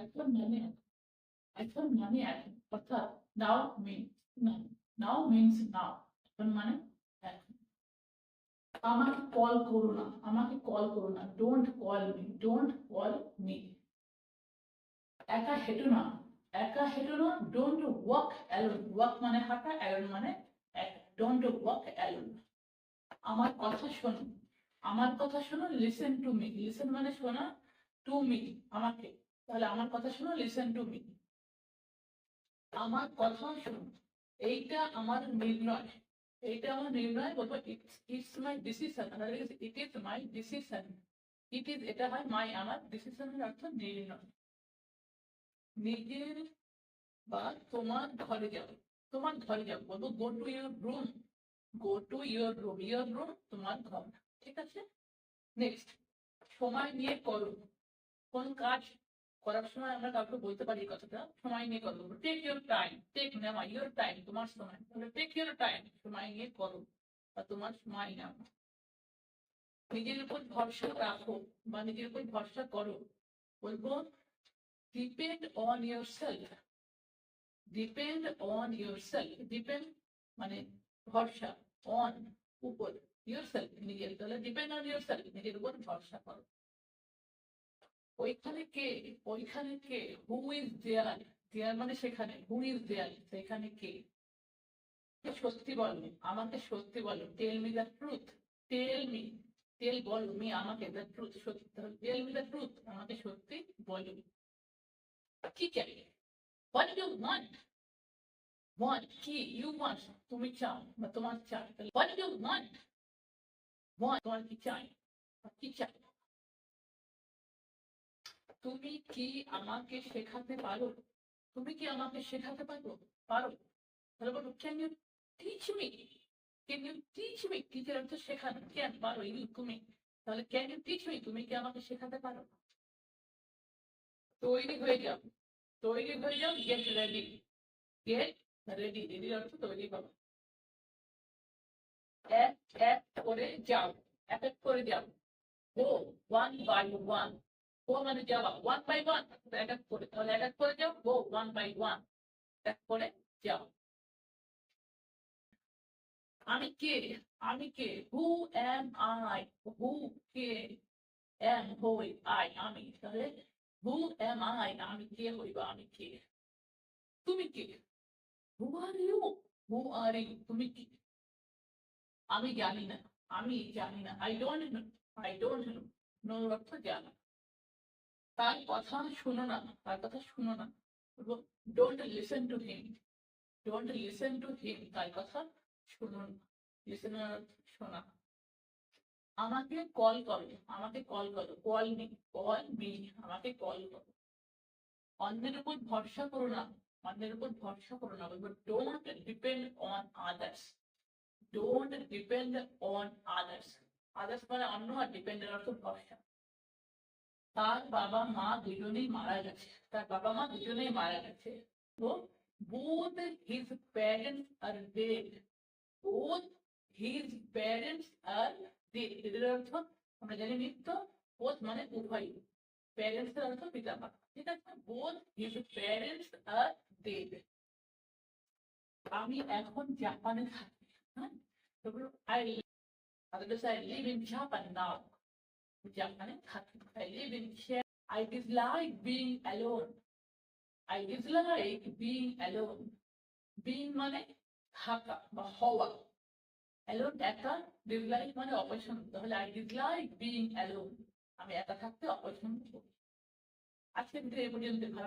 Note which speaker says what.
Speaker 1: এখন মানে এখন মানে এখন অর্থাৎ নাও মিনস না, নাও মিনস নাও, এখন মানে এখন। আমাকে কল করো না, আমাকে কল করো না, don't call me, don't call me. একা হেঁটো না, একা হেঁটো না, ডোন্ট ওয়াক অ্যালোন, ওয়াক মানে হাঁটা, অ্যালোন মানে একা, ডোন্ট ওয়াক অ্যালোন। আমার কথা শোনো, আমার কথা শোনো, লিসেন টু মি, লিসেন মানে শোনা, টু মি আমাকে, তাহলে আমার কথা শোনো, লিসেন টু মি। আমার কথা শোনো, এইটা আমার নির্ণয়, এইটা আমার নির্ণয়, বলবো it's my decision, it is my decision, it is এটা হয় মাই আমার, ডিসিশনের অর্থ নির্ণয়। নিজের বা তোমার ঘরে যাও, তোমার ঘরে যাও, বলবো go to your room, go to your room, your room তোমার ঘর, ঠিক আছে। নেক্সট, সময় নিয়ে করো, কোন কাজ করার সময় আমরা কাউকে বলতে পারি এই কথাটা, সময় নিয়ে করো, টেক ইউর টাইম, টেক নেওয়া, ইউর টাইম তোমার সময়, তাহলে টেক ইউর টাইম, সময় নিয়ে করো বা তোমার সময় নাও। নিজের উপর ভরসা রাখো বা নিজের উপর ভরসা করো, বলবো depend on your self, depend on your self, depend মানে ভরসা, অন উপর, ইউর সেলফ নিজের, তাহলে ডিপেন্ড অন ইউর সেলফ, নিজের উপর ভরসা করো। ওইখানে কে, ওইখানে কে, হু ইজ দেয়ার, দেয়ার মানে সেখানে, হু ইজ দেয়ার সেখানে কে। সত্যি বলো, আমাকে সত্যি বলো, tell me the truth, tell me, tell বলো, মি আমাকে, দ্য ট্রুথ সত্যি, তাহলে টেল মি দ্য ট্রুথ আমাকে সত্যি বলো। কি চাই, হোয়াট ইউ ওয়ান্ট, ওয়ান্ট কি, ইউ ওয়ান্ট তুমি চাও বা তোমার চাই, তাহলে হোয়াট ইউ ওয়ান্ট, ওয়ান্ট তোমার কি চাই বা কি চাই। তুমি কি আমাকে শেখাতে পারো, তুমি কি আমাকে শেখাতে পারো, পারো, তাহলে বলো can you teach me, can you teach me, teacher অর্থ শেখানো, ক্যান পারো, ইউ তুমি, তাহলে ক্যান ইউ টিচ মি, তুমি কি আমাকে শেখাতে পারো। তৈরি হয়ে যাও, তৈরি হয়ে যাও, get ready, get ready, ready অর্থ তৈরি হও। এক এক করে যাও, এক এক করে যাও, গো ওয়ান বাই ওয়ান, গো মানে যাওয়া, ওয়ান বাই ওয়ান এক এক করে, তাহলে এক এক করে যাও, গো ওয়ান বাই ওয়ান, এক করে যাও। আমি কে, আমি কে, হু এম আই, হু কে, এম হই, আই আমি, তাহলে হু এম আই আমি কে হই বা আমি কে। তুমি কে, হু are you, who are you তুমি কি। আমি জানি না, আমি জানি না, I don't know, I don't know, no অর্থ জানা। তার কথা শোনো না, তার কথা শোনো না, don't listen to him, don't listen to him, তার কথা শোনো না, লিসেন শোনা। আমাকে কল করো, আমাকে কল করো, কল মি, কল মি আমাকে কল করো। অন্যের উপর ভরসা করো না, অন্যের উপর ভরসা করো না, বলবো don't depend on others, don't depend on others, others মানে অন্য, আর ডিপেন্ডের অর্থ ভরসা। তার বাবা মা দুজনেই মারা গেছে, তার বাবা মা দুজনেই মারা গেছে, তো both his parents are dead, both his parents are dead, এদের অর্থ আমরা জানি মৃত্যু, both মানে উভয়, প্যারেন্টস এর অর্থ পিতা মাতা, ঠিক আছে, both his parents are dead। আমি এখন জাপানে থাকি, হ্যাঁ, I, I live in Japan now, জাপানে থাকি, I live in, I dislike being alone, I dislike being alone, being মানে থাকা বা হওয়া, alone একা, dislike মানে অপছন্দ, তাহলে I dislike being alone, আমি একা থাকতে অপছন্দ করি। আজকে ভিডিও এই পর্যন্ত, ভালো